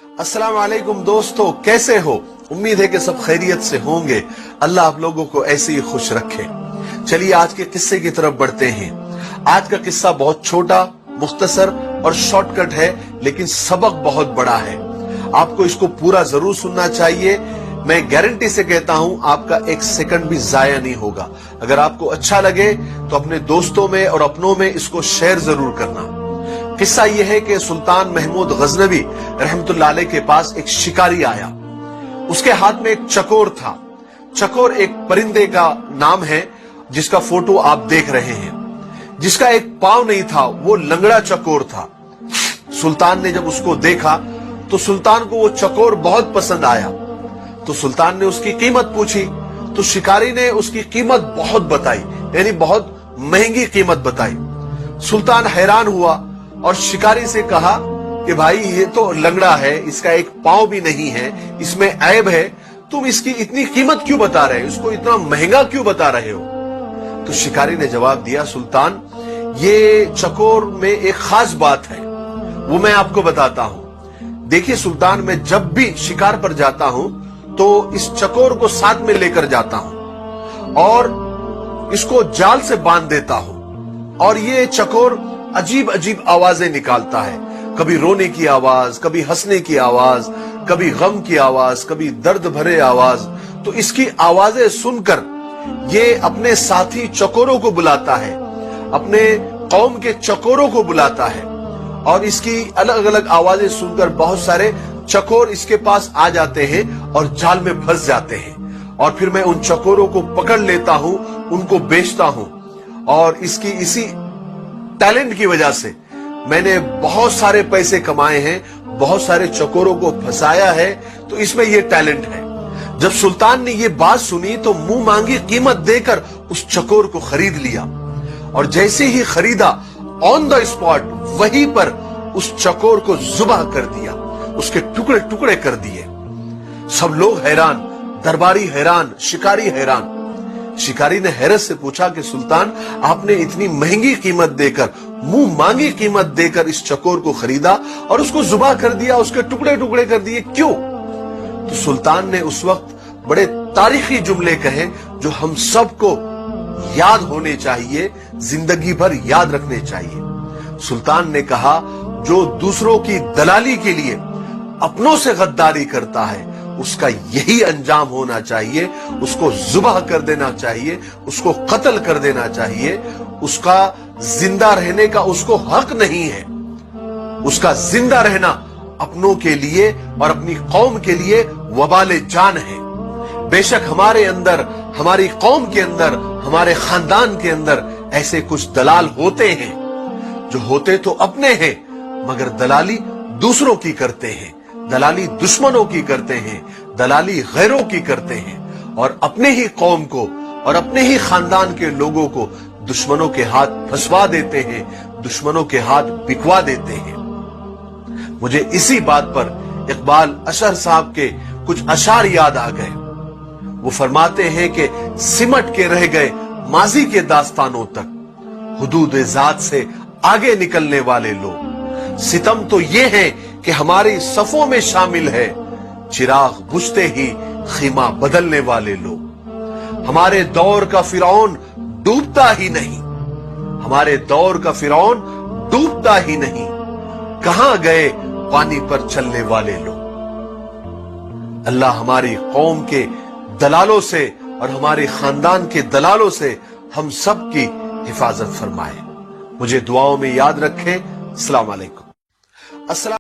अस्सलाम वालेकुम दोस्तों, कैसे हो? उम्मीद है कि सब खैरियत से होंगे। अल्लाह आप लोगों को ऐसे ही खुश रखे। चलिए आज के किस्से की तरफ बढ़ते हैं। आज का किस्सा बहुत छोटा, मुख्तसर और शॉर्टकट है, लेकिन सबक बहुत बड़ा है। आपको इसको पूरा जरूर सुनना चाहिए। मैं गारंटी से कहता हूं आपका एक सेकंड भी जाया नहीं होगा। अगर आपको अच्छा लगे तो अपने दोस्तों में और अपनों में इसको शेयर जरूर करना। किस्सा यह है कि सुल्तान महमूद गजनवी रहमतुल्लाह अलैह के पास एक शिकारी आया। उसके हाथ में एक चकोर था। चकोर एक परिंदे का नाम है जिसका फोटो आप देख रहे हैं। जिसका एक पांव नहीं था, वो लंगड़ा चकोर था। सुल्तान ने जब उसको देखा तो सुल्तान को वो चकोर बहुत पसंद आया। तो सुल्तान ने उसकी कीमत पूछी तो शिकारी ने उसकी कीमत बहुत बताई, यानी बहुत महंगी कीमत बताई। सुल्तान हैरान हुआ और शिकारी से कहा कि भाई ये तो लंगड़ा है, इसका एक पांव भी नहीं है, इसमें ऐब है, तुम इसकी इतनी कीमत क्यों बता रहे हो, इसको इतना महंगा क्यों बता रहे हो? तो शिकारी ने जवाब दिया, सुल्तान ये चकोर में एक खास बात है, वो मैं आपको बताता हूं। देखिए सुल्तान, मैं जब भी शिकार पर जाता हूं तो इस चकोर को साथ में लेकर जाता हूं और इसको जाल से बांध देता हूं। और ये चकोर अजीब अजीब आवाजें निकालता है, कभी रोने की आवाज, कभी हंसने की आवाज, कभी गम की आवाज, कभी दर्द भरे आवाज। तो इसकी आवाजें सुनकर ये अपने साथी चकोरों को बुलाता है, अपने कौम के चकोरों को बुलाता है और इसकी अलग अलग आवाजें सुनकर बहुत सारे चकोर इसके पास आ जाते हैं और जाल में फंस जाते हैं। और फिर मैं उन चकोरों को पकड़ लेता हूं, उनको बेचता हूं। और इसकी इसी टैलेंट की वजह से मैंने बहुत सारे पैसे कमाए हैं, बहुत सारे चकोरों को फंसाया है, तो इसमें यह टैलेंट है। जब सुल्तान ने ये बात सुनी तो मुंह मांगी कीमत देकर उस चकोर को खरीद लिया। और जैसे ही खरीदा, ऑन द स्पॉट वहीं पर उस चकोर को जुबाह कर दिया, उसके टुकड़े टुकड़े कर दिए। सब लोग हैरान, दरबारी हैरान, शिकारी हैरान। शिकारी ने हैरत से पूछा कि सुल्तान, आपने इतनी महंगी कीमत देकर, मुंह मांगी कीमत देकर इस चकोर को खरीदा और उसको जुबाह कर दिया, उसके टुकड़े टुकड़े कर दिए, क्यों? तो सुल्तान ने उस वक्त बड़े तारीखी जुमले कहे जो हम सबको याद होने चाहिए, जिंदगी भर याद रखने चाहिए। सुल्तान ने कहा, जो दूसरों की दलाली के लिए अपनों से गद्दारी करता है उसका यही अंजाम होना चाहिए, उसको जुबाह कर देना चाहिए, उसको कत्ल कर देना चाहिए। उसका जिंदा रहने का उसको हक नहीं है। उसका जिंदा रहना अपनों के लिए और अपनी कौम के लिए वबाले जान है। बेशक हमारे अंदर, हमारी कौम के अंदर, हमारे खानदान के अंदर ऐसे कुछ दलाल होते हैं जो होते तो अपने हैं मगर दलाली दूसरों की करते हैं, दलाली दुश्मनों की करते हैं, दलाली गैरों की करते हैं और अपने ही कौम को और अपने ही खानदान के लोगों को दुश्मनों के हाथ फंसवा देते हैं, दुश्मनों के हाथ बिकवा देते हैं। मुझे इसी बात पर इकबाल अशर साहब के कुछ अशार याद आ गए। वो फरमाते हैं कि सिमट के रह गए माजी के दास्तानों तक, हुदूद जात से आगे निकलने वाले लोग। सितम तो ये है कि हमारी सफों में शामिल है, चिराग बुझते ही खीमा बदलने वाले लोग। हमारे दौर का फिरौन डूबता ही नहीं, हमारे दौर का फिरौन डूबता ही नहीं, कहां गए पानी पर चलने वाले लोग। अल्लाह हमारी कौम के दलालों से और हमारे खानदान के दलालों से हम सब की हिफाजत फरमाए। मुझे दुआओं में याद रखें। अस्सलाम वालेकुम।